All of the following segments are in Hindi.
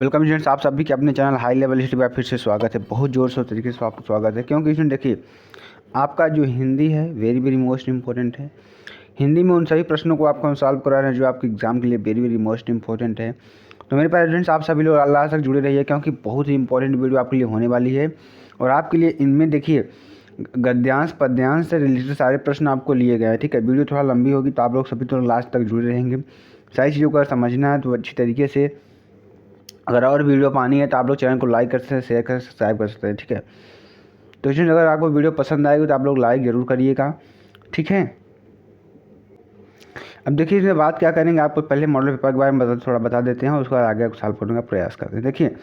वेलकम स्टूडेंट्स, आप सभी के अपने चैनल हाई लेवल हिस्ट्री पर फिर से स्वागत है। बहुत जोर शोर तरीके से आपका स्वागत है, क्योंकि इसमें देखिए आपका जो हिंदी है वेरी वेरी मोस्ट इंपॉर्टेंट है। हिंदी में उन सभी प्रश्नों को आपको हम सॉल्व करा रहे हैं जो आपके एग्जाम के लिए वेरी वेरी मोस्ट इंपॉर्टेंट है। तो मेरे पास स्टूडेंट्स आप सभी लोग अल्लाह तक जुड़े रहिए, क्योंकि बहुत ही इंपॉर्टेंट वीडियो आपके लिए होने वाली है। और आपके लिए इनमें देखिए गद्यांश पद्यांश से रिलेटेड सारे प्रश्न आपको लिए गए हैं। ठीक है, वीडियो थोड़ा लंबी होगी तो आप लोग सभी तो लास्ट तक जुड़े रहेंगे। सारी चीज़ों को अगर समझना है तो अच्छी तरीके से, अगर और वीडियो पानी है तो आप लोग चैनल को लाइक कर सकते हैं, शेयर कर, सब्सक्राइब कर सकते हैं। ठीक है, तो इसमें अगर आपको वीडियो पसंद आएगी तो आप लोग लाइक ज़रूर करिएगा। ठीक है, अब देखिए इसमें बात क्या करेंगे, आपको पहले मॉडल पेपर के बारे में थोड़ा बता देते हैं, उसके बाद आगे सॉल्व करने का प्रयास करते हैं। देखिए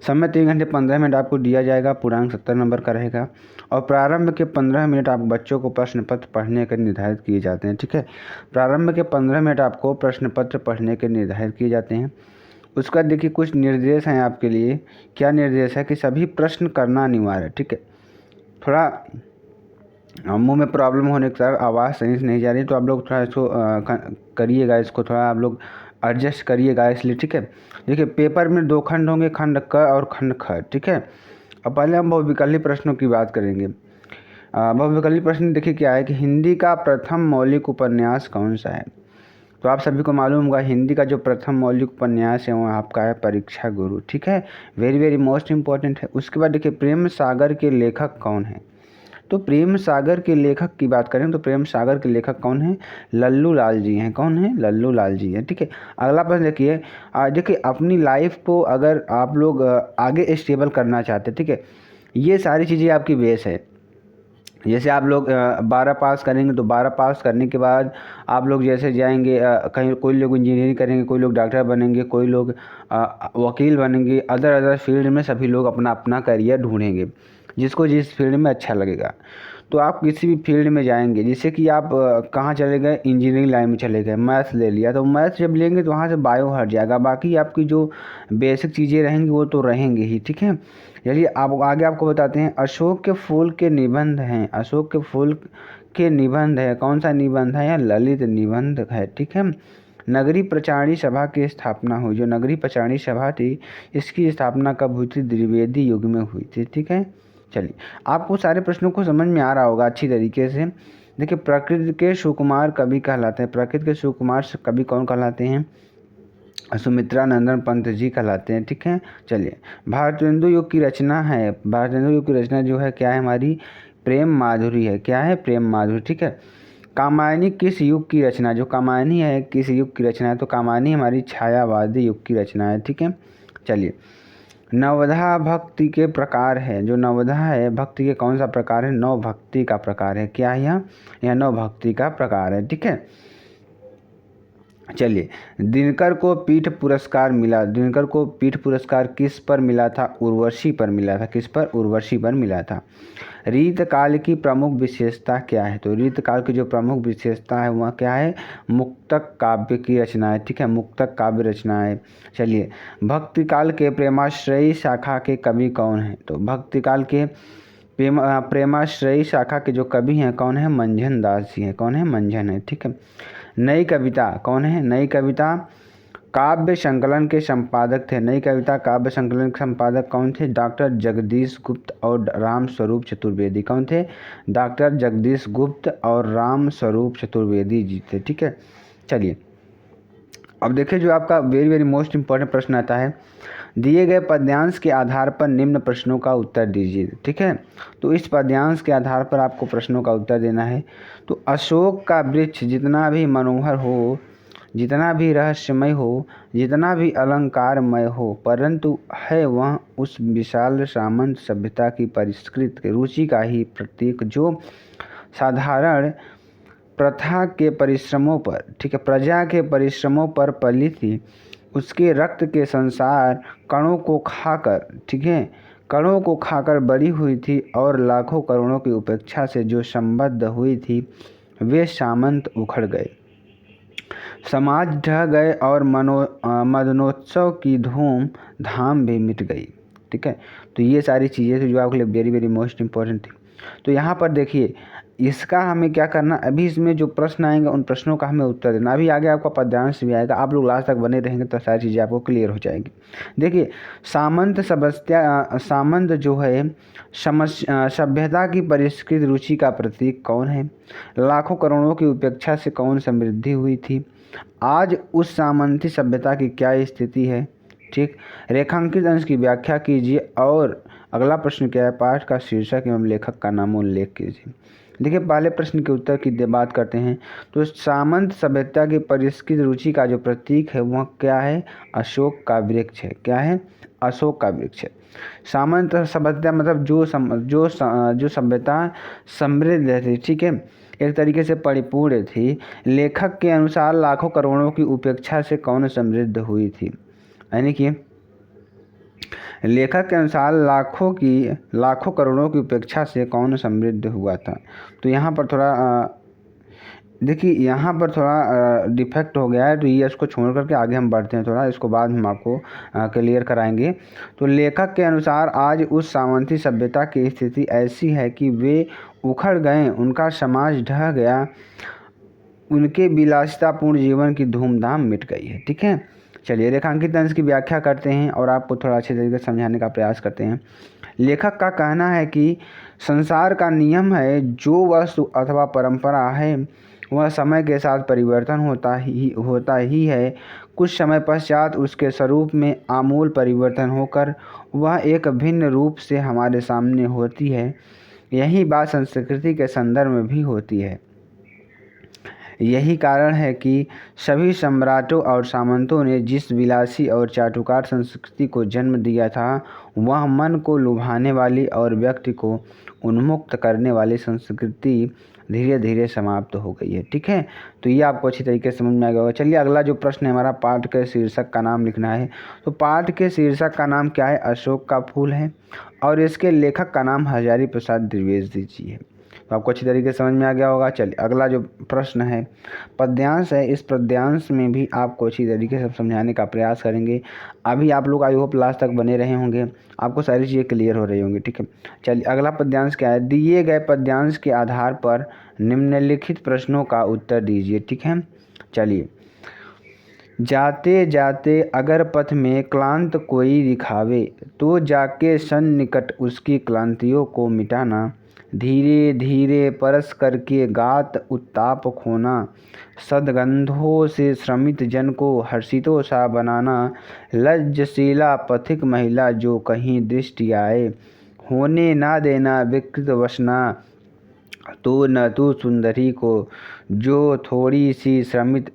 समय 3 घंटे 15 मिनट आपको दिया जाएगा, पूर्णांक 70 नंबर का रहेगा। और प्रारंभ के 15 मिनट आप बच्चों को प्रश्न पत्र पढ़ने के निर्धारित किए जाते हैं। ठीक है, प्रारंभ के 15 मिनट आपको प्रश्न पत्र पढ़ने के निर्धारित किए जाते हैं। उसका देखिए कुछ निर्देश हैं आपके लिए। क्या निर्देश है कि सभी प्रश्न करना अनिवार्य है। ठीक है, थोड़ा मुंह में प्रॉब्लम होने के कारण आवाज़ सही से नहीं जा रही, तो आप लोग थोड़ा इसको करिएगा, इसको थोड़ा आप लोग एडजस्ट करिएगा इसलिए। ठीक है, देखिए पेपर में 2 खंड होंगे, खंड क और खंड ख। ठीक है, अब पहले हम बहुविकल्पी प्रश्नों की बात करेंगे। बहुविकल्पी प्रश्न देखिए क्या है कि हिंदी का प्रथम मौलिक उपन्यास कौन सा है। तो आप सभी को मालूम होगा हिंदी का जो प्रथम मौलिक उपन्यास है वो आपका है परीक्षा गुरु। ठीक है, वेरी वेरी मोस्ट इंपॉर्टेंट है। उसके बाद देखिए प्रेम सागर के लेखक कौन है। तो प्रेम सागर के लेखक की बात करें तो प्रेम सागर के लेखक कौन है, लल्लू लाल जी हैं। कौन है, लल्लू लाल जी हैं। ठीक है, अगला प्रश्न देखिए, देखिए अपनी लाइफ को अगर आप लोग आगे स्टेबल करना चाहते हैं, ठीक है, ये सारी चीज़ें आपकी बेस है। जैसे आप लोग 12 पास करेंगे तो 12 पास करने के बाद आप लोग जैसे जाएंगे कहीं, कोई लोग इंजीनियरिंग करेंगे, कोई लोग डॉक्टर बनेंगे, कोई लोग वकील बनेंगे, अदर अदर फील्ड में सभी लोग अपना अपना करियर ढूंढेंगे, जिसको जिस फील्ड में अच्छा लगेगा। तो आप किसी भी फील्ड में जाएंगे, जैसे कि आप कहाँ चले गए, इंजीनियरिंग लाइन में चले गए, मैथ्स ले लिया, तो मैथ्स जब लेंगे तो वहाँ से बायो हट जाएगा, बाकी आपकी जो बेसिक चीज़ें रहेंगी वो तो रहेंगी ही। ठीक है, चलिए आप आगे आपको बताते हैं अशोक के फूल के निबंध हैं। अशोक के फूल के निबंध है, कौन सा निबंध है, या ललित निबंध है। ठीक है, नगरी प्रचारणी सभा की स्थापना हुई, जो नगरी प्रचारणी सभा थी इसकी स्थापना कब हुई थी, द्विवेदी युग में हुई थी। ठीक है, चलिए आपको सारे प्रश्नों को समझ में आ रहा होगा अच्छी तरीके से। देखिए प्रकृति के सुकुमार कवि कहलाते हैं, प्रकृति के सुकुमार कवि कौन कहलाते हैं, सुमित्रा नंदन पंत जी कहलाते हैं। ठीक है, चलिए भारतेंदु युग की रचना है, भारतेंदु युग की रचना जो है क्या है हमारी, प्रेम माधुरी है। क्या है, प्रेम माधुरी। ठीक है, कामायनी किस युग की रचना, जो कामायनी है किस युग की रचना है, तो कामायनी हमारी छायावादी युग की रचना है। ठीक है, चलिए नवधा भक्ति के प्रकार है, जो नवधा है भक्ति के कौन सा प्रकार है, नव भक्ति का प्रकार है। क्या है यह नव भक्ति का प्रकार है। ठीक है, चलिए दिनकर को पीठ पुरस्कार मिला, दिनकर को पीठ पुरस्कार किस पर मिला था, उर्वशी पर मिला था। किस पर, उर्वशी पर मिला था। रीत काल की प्रमुख विशेषता क्या है, तो रीत काल की जो प्रमुख विशेषता है वह क्या है, मुक्तक काव्य की रचना है। ठीक है, मुक्तक काव्य रचना है। चलिए भक्ति काल के प्रेमाश्रयी शाखा के कवि कौन है, तो भक्ति काल के प्रेमाश्रयी शाखा के जो कवि हैं कौन है, मंझन दास जी हैं। कौन है, मंझन है। ठीक है, नई कविता कौन है, नई कविता काव्य संकलन के संपादक थे, नई कविता काव्य संकलन के संपादक कौन थे, डॉक्टर जगदीश गुप्त और राम स्वरूप चतुर्वेदी। कौन थे, डॉक्टर जगदीश गुप्त और राम स्वरूप चतुर्वेदी जी थे। ठीक है, चलिए अब देखिए जो आपका वेरी वेरी मोस्ट इंपॉर्टेंट प्रश्न आता है, दिए गए पद्यांश के आधार पर निम्न प्रश्नों का उत्तर दीजिए। ठीक है, तो इस पद्यांश के आधार पर आपको प्रश्नों का उत्तर देना है। तो अशोक का वृक्ष जितना भी मनोहर हो, जितना भी रहस्यमय हो, जितना भी अलंकारमय हो, परंतु है वह उस विशाल सामंत सभ्यता की परिष्कृत रुचि का ही प्रतीक, जो साधारण प्रथा के परिश्रमों पर, ठीक है, प्रजा के परिश्रमों पर पली थी। उसके रक्त के संसार कणों को खाकर, ठीक है, कणों को खाकर बड़ी हुई थी, और लाखों करोड़ों की उपेक्षा से जो संबद्ध हुई थी वे सामंत उखड़ गए, समाज ढह गए, और मदनोत्सव की धूम धाम भी मिट गई। ठीक है, तो ये सारी चीज़ें थी जो आपके लिए वेरी वेरी मोस्ट इंपॉर्टेंट थी। तो यहाँ पर देखिए इसका हमें क्या करना, अभी इसमें जो प्रश्न आएंगे उन प्रश्नों का हमें उत्तर देना। अभी आगे आपका पद्यांश भी आएगा, आप लोग लास्ट तक बने रहेंगे तो सारी चीज़ें आपको क्लियर हो जाएंगी। देखिए सामंत जो है सभ्यता की परिष्कृत रुचि का प्रतीक कौन है? लाखों करोड़ों की उपेक्षा से कौन समृद्धि हुई थी? आज उस सामंती सभ्यता की क्या स्थिति है? ठीक, रेखांकित अंश की व्याख्या कीजिए। और अगला प्रश्न क्या है, पाठ का शीर्षक एवं लेखक का नाम उल्लेख कीजिए। देखिए पहले प्रश्न के उत्तर की बात करते हैं। तो सामंत सभ्यता की परिष्कृत रुचि का जो प्रतीक है वह क्या है? अशोक का वृक्ष है। क्या है? अशोक का वृक्ष है। सामंत सभ्यता मतलब जो सभ्यता समृद्ध थी, ठीक है, एक तरीके से परिपूर्ण थी। लेखक के अनुसार लाखों करोड़ों की उपेक्षा से कौन समृद्ध हुई थी? यानी कि लेखक के अनुसार लाखों करोड़ों की उपेक्षा से कौन समृद्ध हुआ था? तो यहाँ पर थोड़ा देखिए यहाँ पर थोड़ा डिफेक्ट हो गया है, तो ये इसको छोड़ करके आगे हम बढ़ते हैं थोड़ा, इसको बाद हम आपको क्लियर कराएंगे। तो लेखक के अनुसार आज उस सामंती सभ्यता की स्थिति ऐसी है कि वे उखड़ गए, उनका समाज ढह गया, उनके विलासितापूर्ण जीवन की धूमधाम मिट गई है। ठीक है, चलिए रेखांकित अंश की व्याख्या करते हैं और आपको थोड़ा अच्छे तरीके से समझाने का प्रयास करते हैं। लेखक का कहना है कि संसार का नियम है, जो वस्तु अथवा परंपरा है वह समय के साथ परिवर्तन होता ही है। कुछ समय पश्चात उसके स्वरूप में आमूल परिवर्तन होकर वह एक भिन्न रूप से हमारे सामने होती है। यही बात संस्कृति के संदर्भ में भी होती है। यही कारण है कि सभी सम्राटों और सामंतों ने जिस विलासी और चाटुकार संस्कृति को जन्म दिया था वह मन को लुभाने वाली और व्यक्ति को उन्मुक्त करने वाली संस्कृति धीरे धीरे समाप्त हो गई है। ठीक है, तो ये आपको अच्छी तरीके से समझ में आ गया होगा। चलिए अगला जो प्रश्न है हमारा, पाठ के शीर्षक का नाम लिखना है। तो पाठ के शीर्षक का नाम क्या है? अशोक का फूल है और इसके लेखक का नाम हजारी प्रसाद द्विवेदी जी है। तो आपको अच्छी तरीके से समझ में आ गया होगा। चलिए अगला जो प्रश्न है पद्यांश है, इस पद्यांश में भी आपको अच्छी तरीके से समझाने का प्रयास करेंगे। अभी आप लोग आई होप लास्ट तक बने रहे होंगे, आपको सारी चीज़ें क्लियर हो रही होंगी। ठीक है, चलिए अगला पद्यांश क्या है? दिए गए पद्यांश के आधार पर निम्नलिखित प्रश्नों का उत्तर दीजिए। ठीक है, चलिए। जाते जाते अगर पथ में क्लांत कोई दिखावे, तो जाके सन्निकट उसकी क्लांतियों को मिटाना। धीरे धीरे परस करके गात उत्ताप खोना, सदगंधों से श्रमित जन को हर्षितों सा बनाना। लज्जशीला पथिक महिला जो कहीं दृष्टि आए, होने ना देना विकृत वसना। तो न तू सुंदरी को जो थोड़ी सी श्रमित,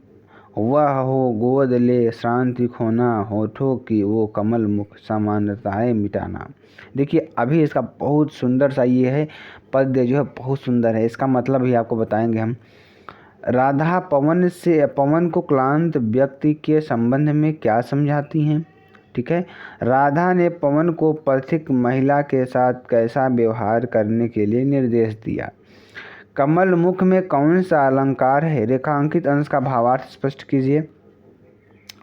वह हो गोद ले श्रांति खोना। होठों की वो कमल मुख समानताएं मिटाना। देखिए अभी इसका बहुत सुंदर सा ये है पद्य, जो है बहुत सुंदर है। इसका मतलब भी आपको बताएंगे हम। राधा पवन को क्लांत व्यक्ति के संबंध में क्या समझाती हैं? ठीक है, राधा ने पवन को पथिक महिला के साथ कैसा व्यवहार करने के लिए निर्देश दिया। कमल मुख में कौन सा अलंकार है? रेखांकित अंश का भावार्थ स्पष्ट कीजिए।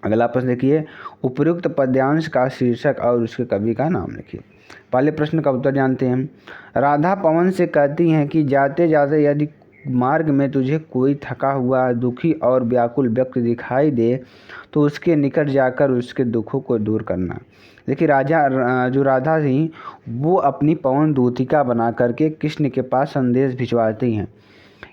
अगला प्रश्न देखिए, उपयुक्त पद्यांश का शीर्षक और उसके कवि का नाम लिखिए। पहले प्रश्न का उत्तर जानते हैं। राधा पवन से कहती हैं कि जाते जाते यदि मार्ग में तुझे कोई थका हुआ, दुखी और व्याकुल व्यक्ति दिखाई दे तो उसके निकट जाकर उसके दुखों को दूर करना। देखिए जो राधा थी वो अपनी पवन दूतिका बना करके कृष्ण के पास संदेश भिजवाती हैं।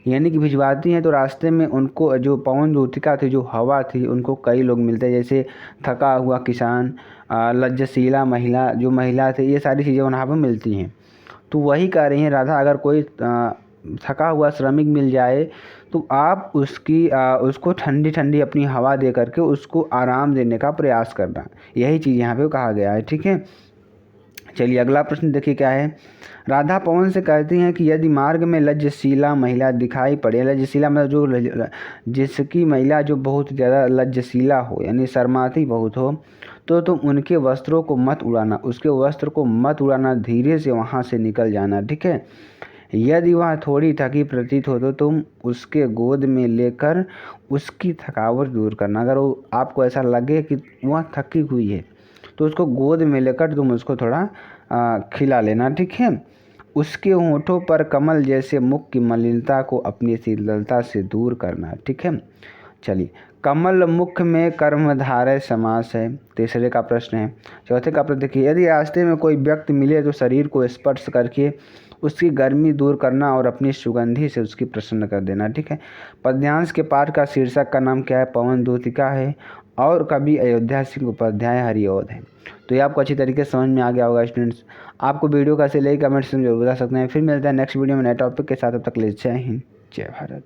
यानी कि भिजवाती हैं तो रास्ते में उनको जो पवन दूतिका थी, जो हवा थी, उनको कई लोग मिलते हैं, जैसे थका हुआ किसान, लज्जशीला महिला, जो महिला थी, ये सारी चीज़ें वहाँ पर मिलती हैं। तो वही कह रही हैं राधा, अगर कोई थका हुआ श्रमिक मिल जाए तो आप उसको ठंडी ठंडी अपनी हवा दे करके उसको आराम देने का प्रयास करना। यही चीज़ यहाँ पे कहा गया है। ठीक है, चलिए अगला प्रश्न देखिए क्या है। राधा पवन से कहती हैं कि यदि मार्ग में लज्जशीला महिला दिखाई पड़े, लज्जशीला मतलब जिसकी महिला जो बहुत ज़्यादा लज्जशीला हो, यानी शर्माती बहुत हो, तो तुम उनके वस्त्रों को मत उड़ाना, उसके वस्त्र को मत उड़ाना, धीरे से वहाँ से निकल जाना। ठीक है, यदि वह थोड़ी थकी प्रतीत हो तो तुम उसके गोद में लेकर उसकी थकावट दूर करना। अगर वो आपको ऐसा लगे कि वह थकी हुई है तो उसको गोद में लेकर तुम उसको थोड़ा खिला लेना। ठीक है, उसके होठों पर कमल जैसे मुख की मलिनता को अपनी शीतलता से दूर करना। ठीक है, चलिए। कमल मुख में कर्मधारय समास है, तीसरे का प्रश्न है। चौथे का प्रश्न देखिए, यदि रास्ते में कोई व्यक्ति मिले तो शरीर को स्पर्श करके उसकी गर्मी दूर करना और अपनी सुगंधि से उसकी प्रसन्न कर देना। ठीक है। पद्यांश के पाठ का शीर्षक का नाम क्या है? पवन दूतिका है और कवि अयोध्या सिंह उपाध्याय हरिऔध है। तो ये आपको अच्छी तरीके से समझ में आ गया होगा स्टूडेंट्स। आपको वीडियो कैसे लगी कमेंट्स में जरूर बता सकते हैं। फिर मिलते हैं नेक्स्ट वीडियो में नए टॉपिक के साथ। तब तक ले जय हिंद, जय भारत।